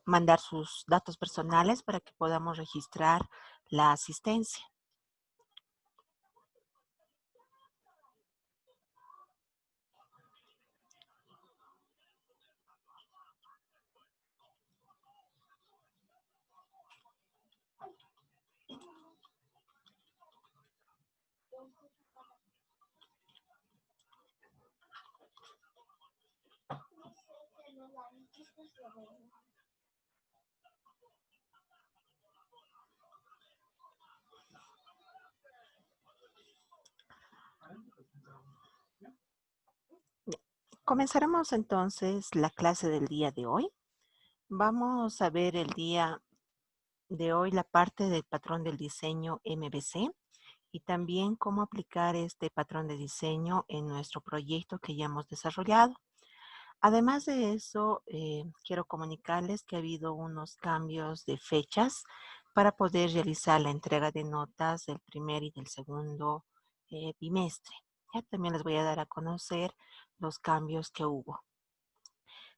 mandar sus datos personales para que podamos registrar la asistencia. Comenzaremos entonces la clase del día de hoy. Vamos a ver el día de hoy la parte del patrón del diseño MVC y también cómo aplicar este patrón de diseño en nuestro proyecto que ya hemos desarrollado. Además de eso, quiero comunicarles que ha habido unos cambios de fechas para poder realizar la entrega de notas del primer y del segundo bimestre. Ya también les voy a dar a conocer los cambios que hubo.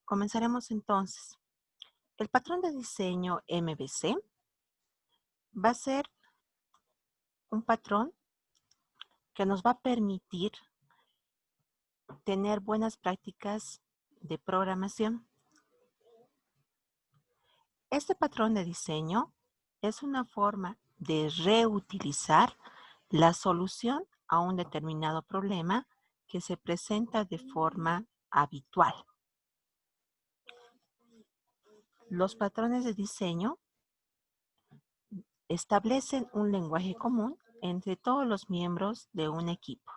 Comenzaremos entonces. El patrón de diseño MVC va a ser un patrón que nos va a permitir tener buenas prácticas de programación. Este patrón de diseño es una forma de reutilizar la solución a un determinado problema que se presenta de forma habitual. Los patrones de diseño establecen un lenguaje común entre todos los miembros de un equipo,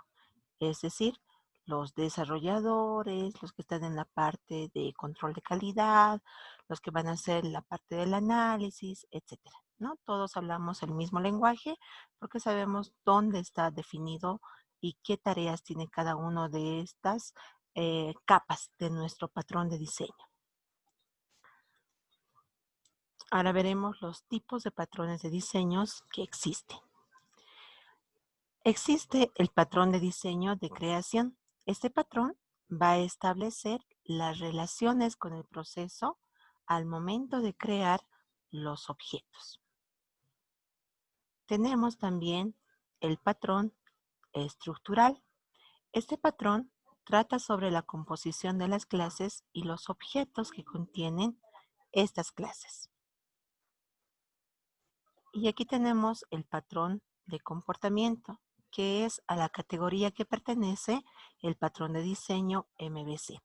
es decir, los desarrolladores, los que están en la parte de control de calidad, los que van a hacer la parte del análisis, etcétera, ¿no? Todos hablamos el mismo lenguaje porque sabemos dónde está definido y qué tareas tiene cada uno de estas capas de nuestro patrón de diseño. Ahora veremos los tipos de patrones de diseños que existen. Existe el patrón de diseño de creación. Este patrón va a establecer las relaciones con el proceso al momento de crear los objetos. Tenemos también el patrón estructural. Este patrón trata sobre la composición de las clases y los objetos que contienen estas clases. Y aquí tenemos el patrón de comportamiento, que es a la categoría que pertenece el patrón de diseño MVC.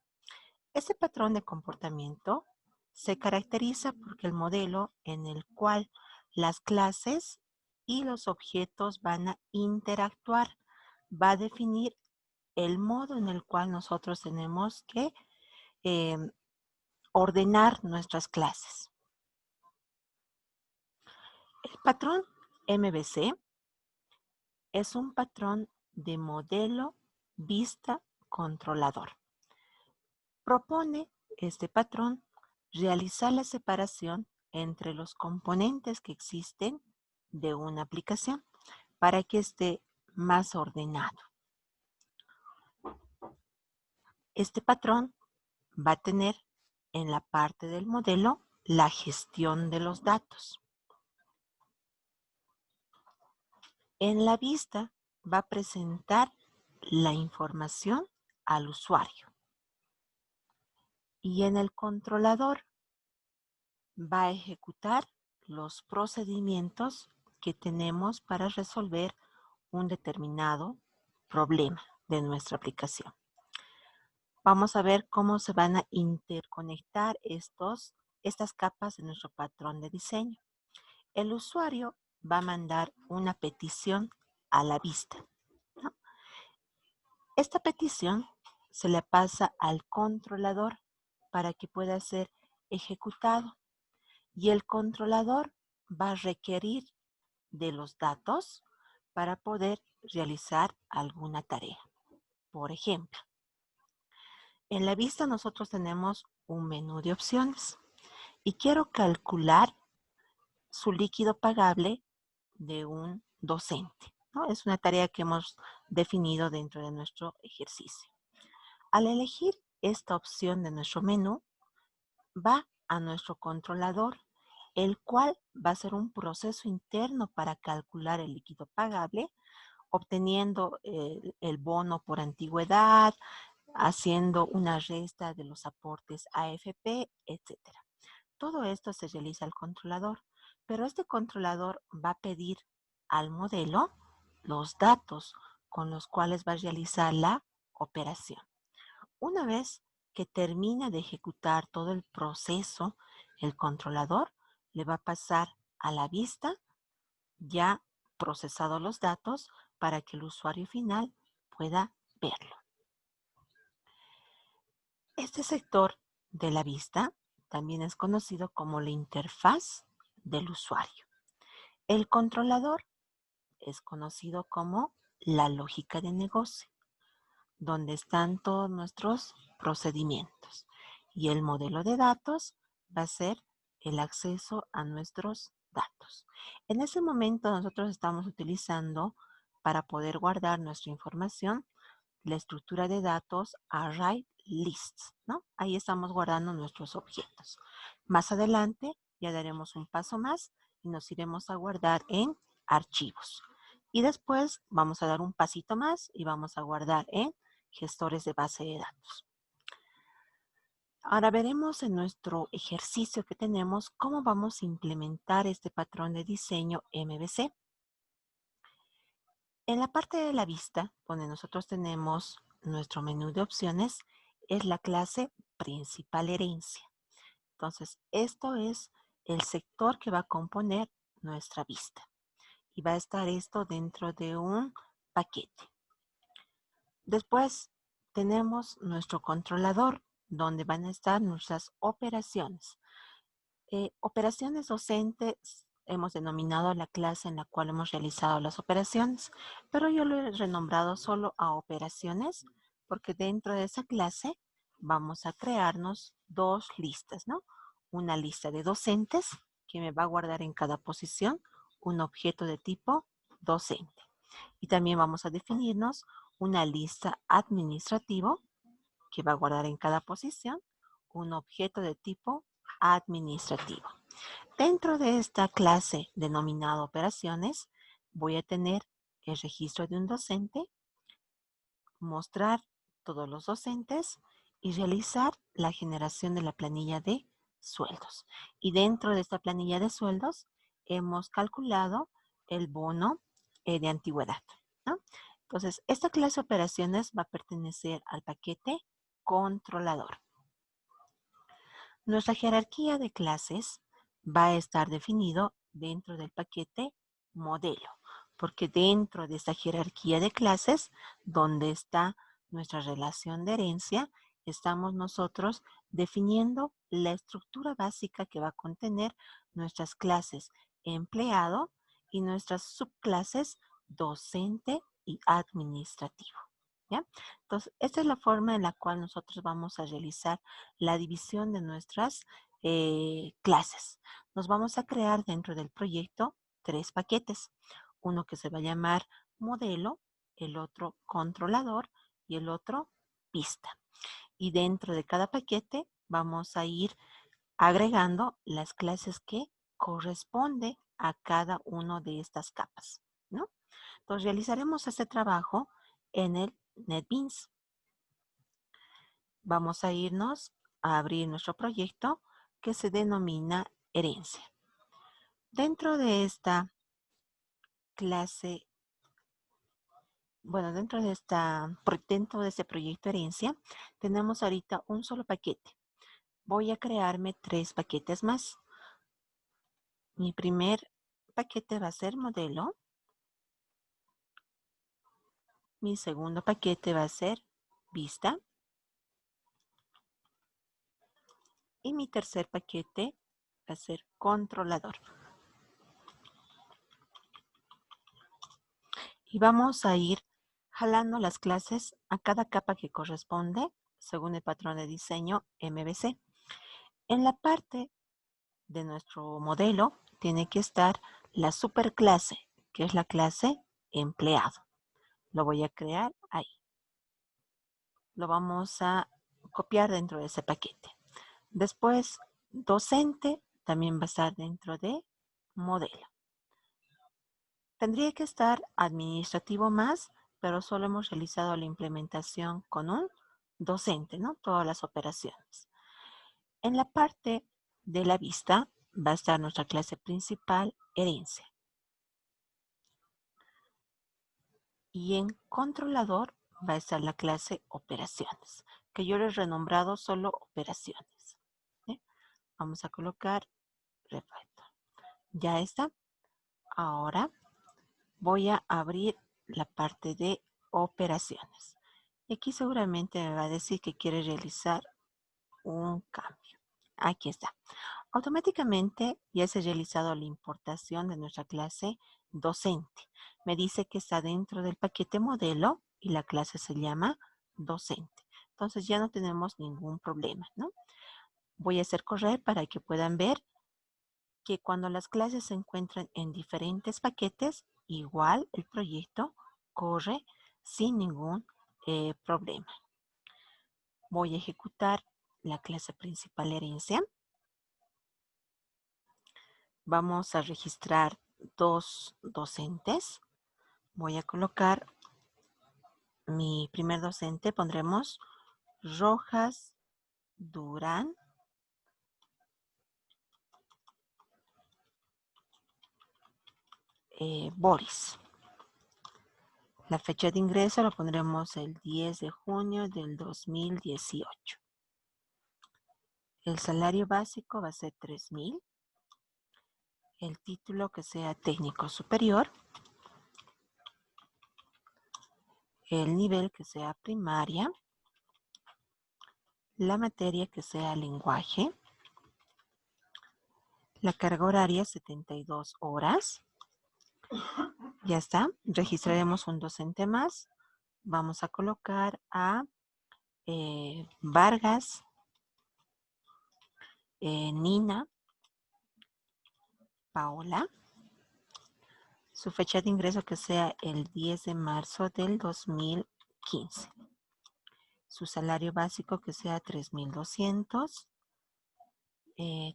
Este patrón de comportamiento se caracteriza porque el modelo en el cual las clases y los objetos van a interactuar va a definir el modo en el cual nosotros tenemos que ordenar nuestras clases. El patrón MVC es un patrón de modelo vista controlador. Propone este patrón realizar la separación entre los componentes que existen de una aplicación para que esté más ordenado. Este patrón va a tener en la parte del modelo la gestión de los datos. En la vista va a presentar la información al usuario. Y en el controlador va a ejecutar los procedimientos que tenemos para resolver un determinado problema de nuestra aplicación. Vamos a ver cómo se van a interconectar estas capas de nuestro patrón de diseño. El usuario va a mandar una petición a la vista, ¿no? Esta petición se le pasa al controlador para que pueda ser ejecutado y el controlador va a requerir de los datos para poder realizar alguna tarea. Por ejemplo, en la vista nosotros tenemos un menú de opciones y quiero calcular su líquido pagable de un docente, ¿no? Es una tarea que hemos definido dentro de nuestro ejercicio. Al elegir esta opción de nuestro menú, va a nuestro controlador, el cual va a ser un proceso interno para calcular el líquido pagable, obteniendo el bono por antigüedad, haciendo una resta de los aportes AFP, etcétera. Todo esto se realiza al controlador, pero este controlador va a pedir al modelo los datos con los cuales va a realizar la operación. Una vez que termine de ejecutar todo el proceso, el controlador le va a pasar a la vista ya procesados los datos para que el usuario final pueda verlo. Este sector de la vista también es conocido como la interfaz del usuario. El controlador es conocido como la lógica de negocio, donde están todos nuestros procedimientos. Y el modelo de datos va a ser el acceso a nuestros datos. En ese momento nosotros estamos utilizando para poder guardar nuestra información la estructura de datos array lists, ¿no? Ahí estamos guardando nuestros objetos. Más adelante ya daremos un paso más y nos iremos a guardar en archivos. Y después vamos a dar un pasito más y vamos a guardar en gestores de base de datos. Ahora veremos en nuestro ejercicio que tenemos cómo vamos a implementar este patrón de diseño MVC. En la parte de la vista, donde nosotros tenemos nuestro menú de opciones, es la clase principal herencia. Entonces, esto es el sector que va a componer nuestra vista. Y va a estar esto dentro de un paquete. Después tenemos nuestro controlador, donde van a estar nuestras operaciones. Operaciones docentes hemos denominado la clase en la cual hemos realizado las operaciones, pero yo lo he renombrado solo a operaciones porque dentro de esa clase vamos a crearnos dos listas, ¿no? Una lista de docentes que me va a guardar en cada posición un objeto de tipo docente. Y también vamos a definirnos una lista administrativo que va a guardar en cada posición un objeto de tipo administrativo. Dentro de esta clase denominada operaciones, voy a tener el registro de un docente, mostrar todos los docentes y realizar la generación de la planilla de sueldos. Y dentro de esta planilla de sueldos hemos calculado el bono de antigüedad, ¿no? Entonces, esta clase de operaciones va a pertenecer al paquete controlador. Nuestra jerarquía de clases va a estar definido dentro del paquete modelo, porque dentro de esta jerarquía de clases, donde está nuestra relación de herencia, estamos nosotros definiendo la estructura básica que va a contener nuestras clases empleado y nuestras subclases docente y administrativo. ¿Ya? Entonces, esta es la forma en la cual nosotros vamos a realizar la división de nuestras clases. Nos vamos a crear dentro del proyecto 3 paquetes. Uno que se va a llamar modelo, el otro controlador y el otro pista. Y dentro de cada paquete vamos a ir agregando las clases que corresponde a cada una de estas capas, ¿no? Entonces realizaremos este trabajo en el NetBeans. Vamos a irnos a abrir nuestro proyecto que se denomina herencia. Dentro de esta clase, dentro de este proyecto herencia, tenemos ahorita un solo paquete. Voy a crearme 3 paquetes más. Mi primer paquete va a ser modelo. Mi segundo paquete va a ser vista. Y mi tercer paquete va a ser controlador. Y vamos a ir jalando las clases a cada capa que corresponde según el patrón de diseño MVC. En la parte de nuestro modelo tiene que estar la superclase, que es la clase empleado. Lo voy a crear ahí. Lo vamos a copiar dentro de ese paquete. Después docente también va a estar dentro de modelo. Tendría que estar administrativo más, pero solo hemos realizado la implementación con un docente, ¿no? Todas las operaciones. En la parte de la vista va a estar nuestra clase principal, herencia. Y en controlador va a estar la clase operaciones, que yo le he renombrado solo operaciones. ¿Sí? Vamos a colocar refactor. Ya está. Ahora voy a abrir la parte de operaciones. Y aquí seguramente me va a decir que quiere realizar un cambio. Aquí está. Automáticamente ya se ha realizado la importación de nuestra clase docente. Me dice que está dentro del paquete modelo y la clase se llama docente. Entonces ya no tenemos ningún problema, ¿no? Voy a hacer correr para que puedan ver que cuando las clases se encuentran en diferentes paquetes, igual el proyecto corre sin ningún problema. Voy a ejecutar la clase principal herencia. Vamos a registrar dos docentes. Voy a colocar mi primer docente, pondremos Rojas Durán Boris. La fecha de ingreso lo pondremos el 10 de junio del 2018. El salario básico va a ser 3,000. El título que sea técnico superior. El nivel que sea primaria. La materia que sea lenguaje. La carga horaria 72 horas. Ya está. Registraremos un docente más. Vamos a colocar a Vargas Nina Paola. Su fecha de ingreso que sea el 10 de marzo del 2015. Su salario básico que sea 3,200.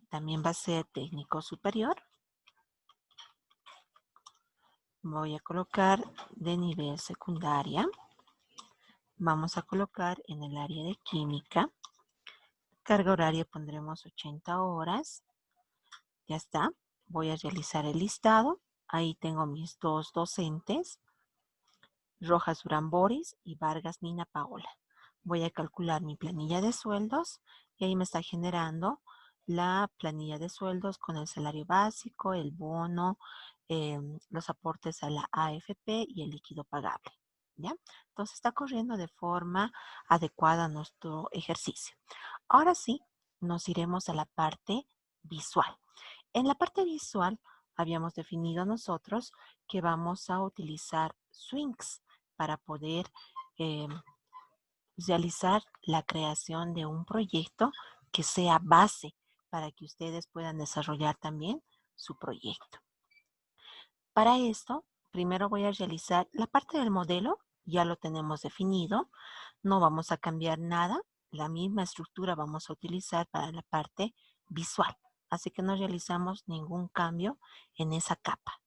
También va a ser técnico superior. Voy a colocar de nivel secundaria. Vamos a colocar en el área de química. Carga horaria pondremos 80 horas. Ya está. Voy a realizar el listado. Ahí tengo mis dos docentes. Rojas Durán Boris y Vargas Nina Paola. Voy a calcular mi planilla de sueldos y ahí me está generando la planilla de sueldos con el salario básico, el bono, los aportes a la AFP y el líquido pagable. ¿Ya? Entonces está corriendo de forma adecuada nuestro ejercicio. Ahora sí, nos iremos a la parte visual. En la parte visual habíamos definido nosotros que vamos a utilizar swings para poder eh, realizar la creación de un proyecto que sea base para que ustedes puedan desarrollar también su proyecto. Para esto, primero voy a realizar la parte del modelo, ya lo tenemos definido, no vamos a cambiar nada, la misma estructura vamos a utilizar para la parte visual, así que no realizamos ningún cambio en esa capa.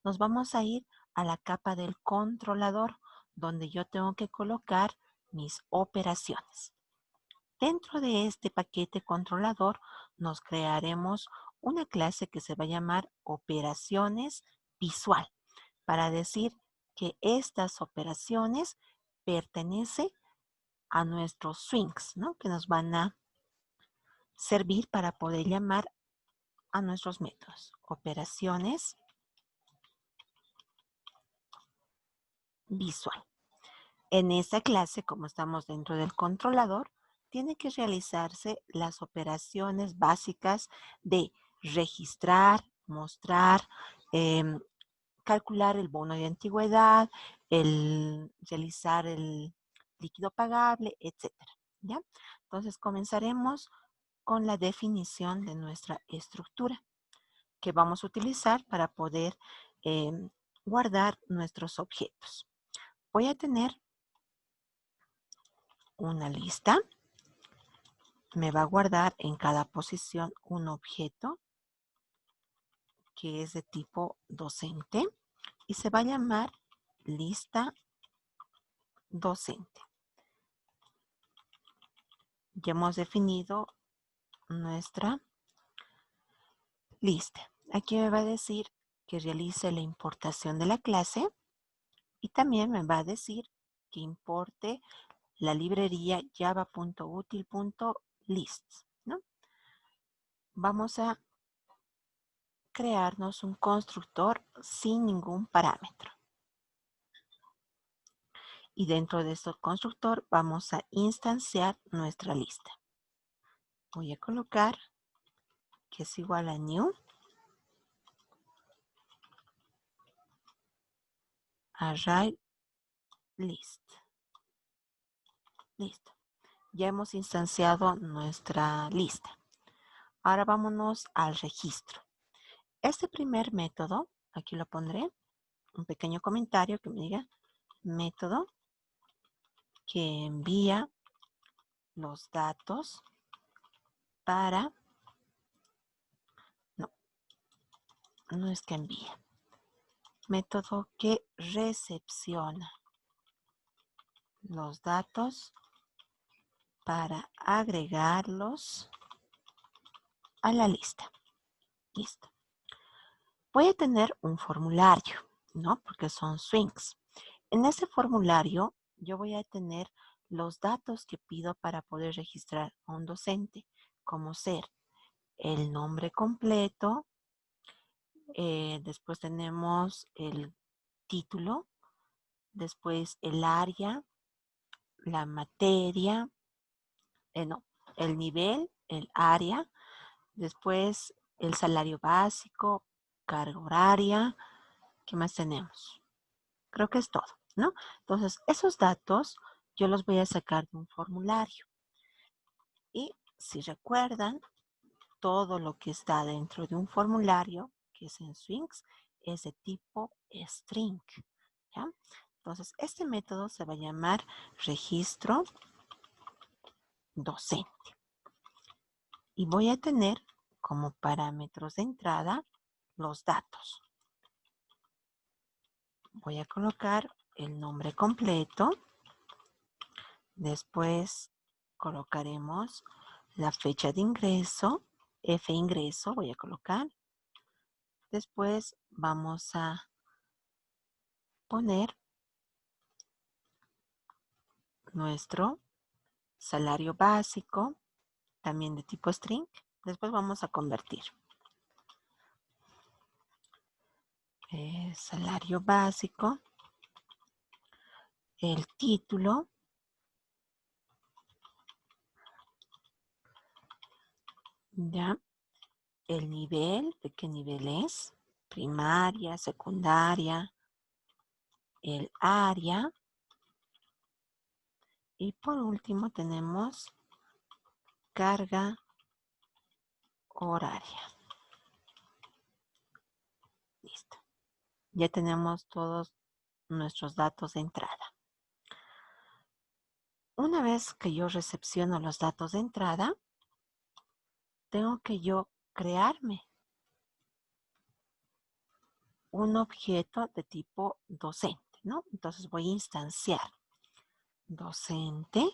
Nos vamos a ir a la capa del controlador, donde yo tengo que colocar mis operaciones. Dentro de este paquete controlador nos crearemos una clase que se va a llamar operaciones visual, para decir que estas operaciones pertenecen a nuestros swings, ¿no? Que nos van a servir para poder llamar a nuestros métodos. Operaciones visual. En esta clase, como estamos dentro del controlador, tiene que realizarse las operaciones básicas de registrar, mostrar, calcular el bono de antigüedad, realizar el líquido pagable, etcétera. ¿Ya? Entonces comenzaremos con la definición de nuestra estructura que vamos a utilizar para poder guardar nuestros objetos. Voy a tener una lista me va a guardar en cada posición un objeto que es de tipo docente y se va a llamar lista docente. Ya hemos definido nuestra lista. Aquí me va a decir que realice la importación de la clase y también me va a decir que importe la librería java.util.lists, ¿no? Vamos a crearnos un constructor sin ningún parámetro. Y dentro de este constructor vamos a instanciar nuestra lista. Voy a colocar que es igual a new array list. Listo. Ya hemos instanciado nuestra lista. Ahora vámonos al registro. Este primer método, aquí lo pondré, un pequeño comentario que me diga método que envía los datos para, no es que envía, método que recepciona los datos para agregarlos a la lista. Listo. Voy a tener un formulario, ¿no? Porque son strings. En ese formulario yo voy a tener los datos que pido para poder registrar a un docente, como ser el nombre completo, después tenemos el título, después el área, la materia, el nivel, el área, después el salario básico, carga horaria, ¿qué más tenemos? Creo que es todo, ¿no? Entonces, esos datos yo los voy a sacar de un formulario. Y si recuerdan, todo lo que está dentro de un formulario, que es en strings, es de tipo string, ¿ya? Entonces, este método se va a llamar registro docente. Y voy a tener como parámetros de entrada los datos. Voy a colocar el nombre completo. Después colocaremos la fecha de ingreso, F ingreso voy a colocar. Después vamos a poner nuestro salario básico, también de tipo string. Después vamos a convertir. Salario básico, el título, ya, el nivel, ¿de qué nivel es? Primaria, secundaria, el área. Y por último tenemos carga horaria. Listo. Ya tenemos todos nuestros datos de entrada. Una vez que yo recepciono los datos de entrada, tengo que yo crearme un objeto de tipo docente, ¿no? Entonces voy a instanciar docente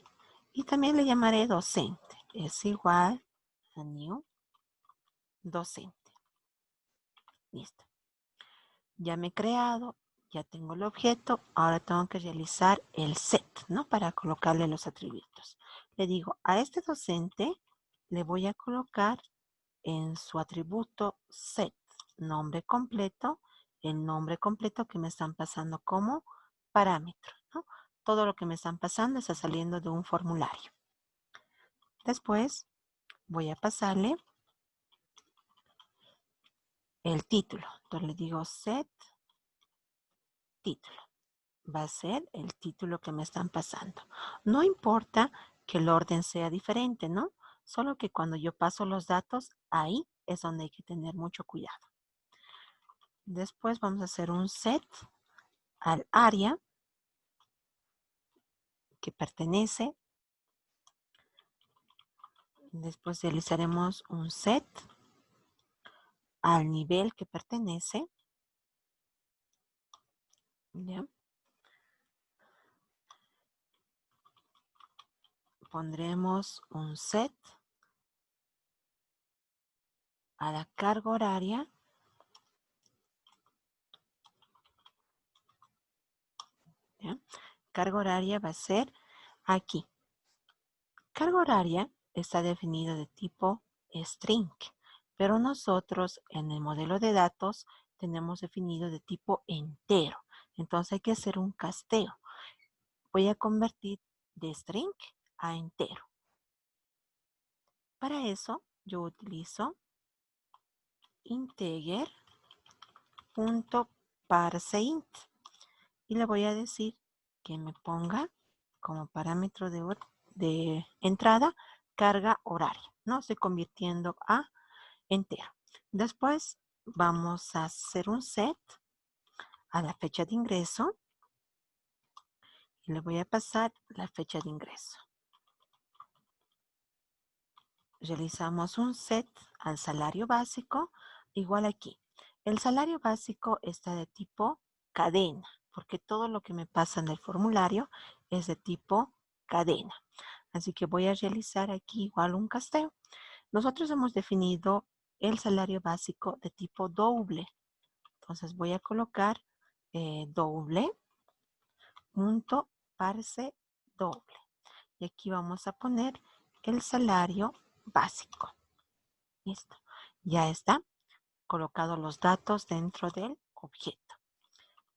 y también le llamaré docente. Es igual a new docente. Listo. Ya me he creado, ya tengo el objeto, ahora tengo que realizar el set, ¿no? Para colocarle los atributos. Le digo, a este docente le voy a colocar en su atributo set nombre completo, el nombre completo que me están pasando como parámetro, ¿no? Todo lo que me están pasando está saliendo de un formulario. Después voy a pasarle el título. Entonces le digo set título. Va a ser el título que me están pasando. No importa que el orden sea diferente, ¿no? Solo que cuando yo paso los datos, ahí es donde hay que tener mucho cuidado. Después vamos a hacer un set al área que pertenece Después realizaremos un set al nivel que pertenece. ¿Ya? Pondremos un set a la carga horaria. ¿Ya? Carga horaria va a ser aquí. Carga horaria está definido de tipo string, pero nosotros en el modelo de datos tenemos definido de tipo entero. Entonces hay que hacer un casteo. Voy a convertir de string a entero. Para eso yo utilizo integer.parseInt y le voy a decir que me ponga como parámetro de entrada carga horaria, ¿no? Estoy convirtiendo a entero. Después vamos a hacer un set a la fecha de ingreso y le voy a pasar la fecha de ingreso. Realizamos un set al salario básico, igual aquí. El salario básico está de tipo cadena, porque todo lo que me pasa en el formulario es de tipo cadena. Así que voy a realizar aquí igual un casteo. Nosotros hemos definido el salario básico de tipo doble. Entonces voy a colocar doble punto parse doble. Y aquí vamos a poner el salario básico. Listo. Ya está colocado los datos dentro del objeto.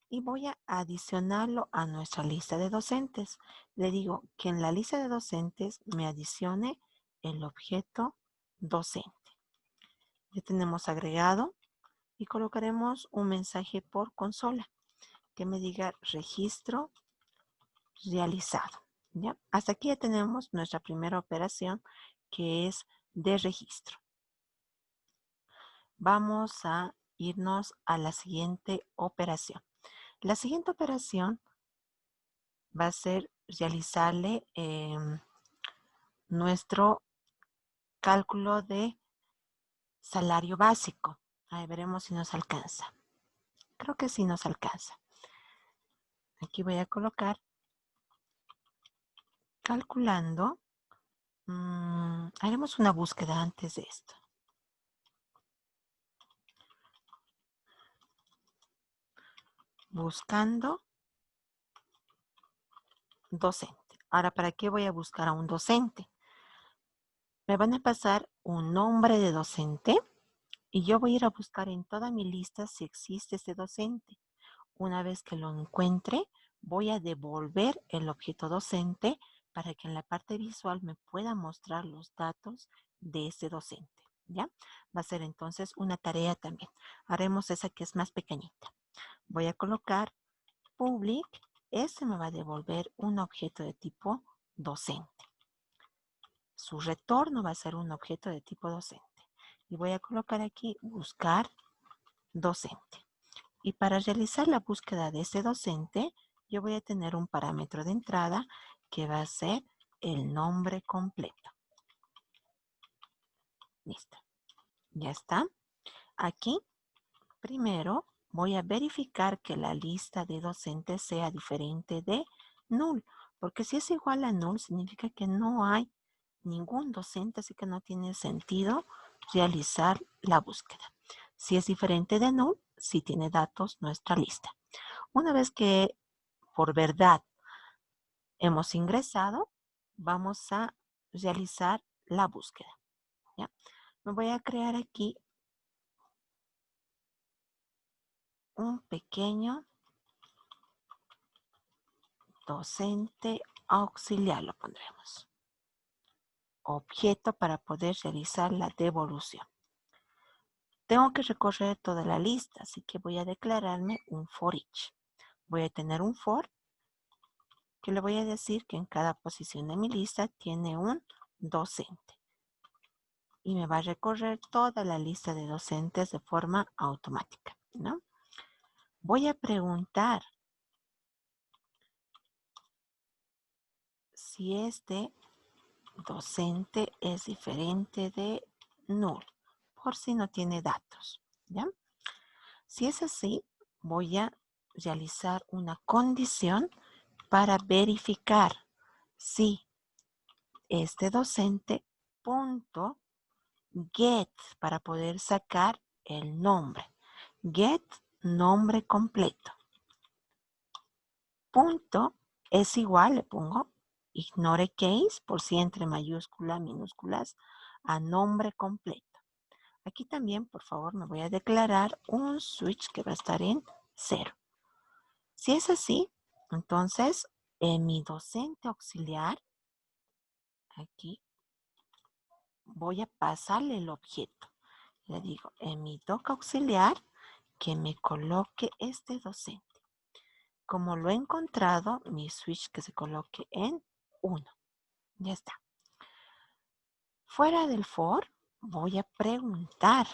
Y voy a adicionarlo a nuestra lista de docentes. Le digo que en la lista de docentes me adicione el objeto docente. Ya tenemos agregado y colocaremos un mensaje por consola que me diga registro realizado. ¿Ya? Hasta aquí ya tenemos nuestra primera operación que es de registro. Vamos a irnos a la siguiente operación. La siguiente operación va a ser realizarle nuestro cálculo de salario básico. Ahí veremos si nos alcanza. Creo que sí nos alcanza. Aquí voy a colocar calculando. Haremos una búsqueda antes de esto. Buscando docente. Ahora, ¿para qué voy a buscar a un docente? Me van a pasar un nombre de docente y yo voy a ir a buscar en toda mi lista si existe ese docente. Una vez que lo encuentre, voy a devolver el objeto docente para que en la parte visual me pueda mostrar los datos de ese docente. ¿Ya? Va a ser entonces una tarea también. Haremos esa que es más pequeñita. Voy a colocar public. Ese me va a devolver un objeto de tipo docente. Su retorno va a ser un objeto de tipo docente. Y voy a colocar aquí buscar docente. Y para realizar la búsqueda de ese docente, yo voy a tener un parámetro de entrada que va a ser el nombre completo. Listo. Ya está. Aquí, primero, voy a verificar que la lista de docentes sea diferente de null. Porque si es igual a null, significa que no hay ningún docente, así que no tiene sentido realizar la búsqueda. Si es diferente de null, si tiene datos nuestra lista. Una vez que por verdad hemos ingresado, vamos a realizar la búsqueda. ¿Ya? Me voy a crear aquí un pequeño docente auxiliar, lo pondremos. Objeto para poder realizar la devolución. Tengo que recorrer toda la lista, así que voy a declararme un for each. Voy a tener un for que le voy a decir que en cada posición de mi lista tiene un docente. Y me va a recorrer toda la lista de docentes de forma automática, ¿no? Voy a preguntar si este docente es diferente de null, por si no tiene datos, ¿ya? Si es así, voy a realizar una condición para verificar si este docente punto get para poder sacar el nombre. Get nombre completo. Punto es igual, le pongo ignore case por si entre mayúsculas, minúsculas, a nombre completo. Aquí también, por favor, me voy a declarar un switch que va a estar en 0. Si es así, entonces en mi docente auxiliar, aquí voy a pasarle el objeto. Le digo, en mi doc auxiliar, que me coloque este docente. Como lo he encontrado, mi switch que se coloque en 1. Ya está. Fuera del for, voy a preguntar.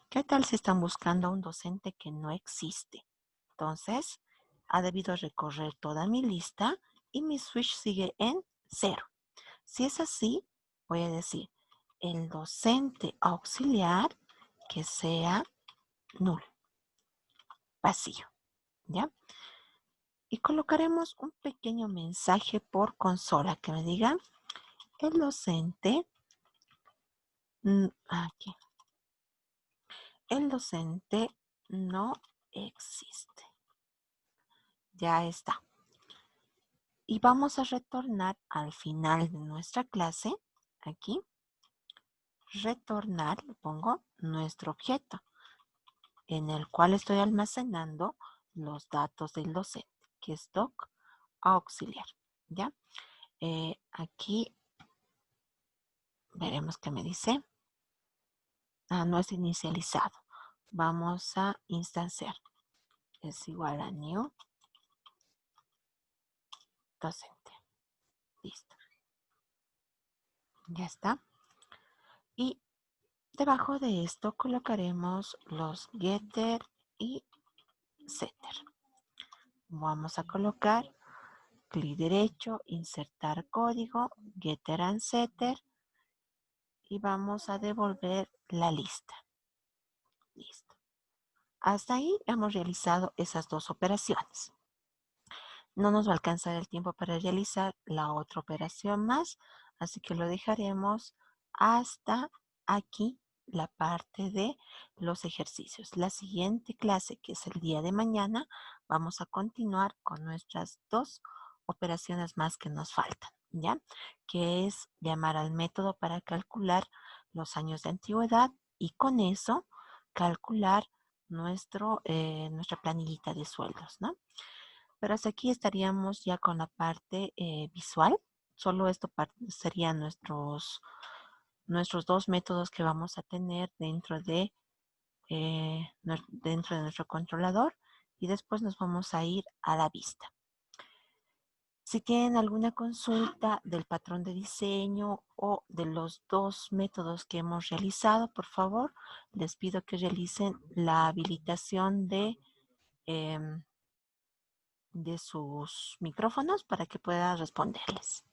¿Qué tal si están buscando a un docente que no existe? Entonces, ha debido recorrer toda mi lista y mi switch sigue en 0. Si es así, voy a decir el docente auxiliar que sea null, vacío, ¿ya? Y colocaremos un pequeño mensaje por consola que me diga el docente, aquí, el docente no existe. Ya está. Y vamos a retornar al final de nuestra clase, aquí, retornar, le pongo nuestro objeto, en el cual estoy almacenando los datos del docente, que es doc auxiliar, ¿ya? Aquí veremos qué me dice. No es inicializado. Vamos a instanciar. Es igual a new docente. Listo. Ya está. Y debajo de esto colocaremos los getter y setter. Vamos a colocar clic derecho, insertar código, getter and setter y vamos a devolver la lista. Listo. Hasta ahí hemos realizado esas dos operaciones. No nos va a alcanzar el tiempo para realizar la otra operación más, así que lo dejaremos hasta aquí la parte de los ejercicios. La siguiente clase, que es el día de mañana, vamos a continuar con nuestras dos operaciones más que nos faltan, ¿ya? Que es llamar al método para calcular los años de antigüedad y con eso calcular nuestra planillita de sueldos, ¿no? Pero hasta aquí estaríamos ya con la parte visual. Solo esto serían nuestros dos métodos que vamos a tener dentro de nuestro controlador y después nos vamos a ir a la vista. Si tienen alguna consulta del patrón de diseño o de los dos métodos que hemos realizado, por favor, les pido que realicen la habilitación de sus micrófonos para que pueda responderles.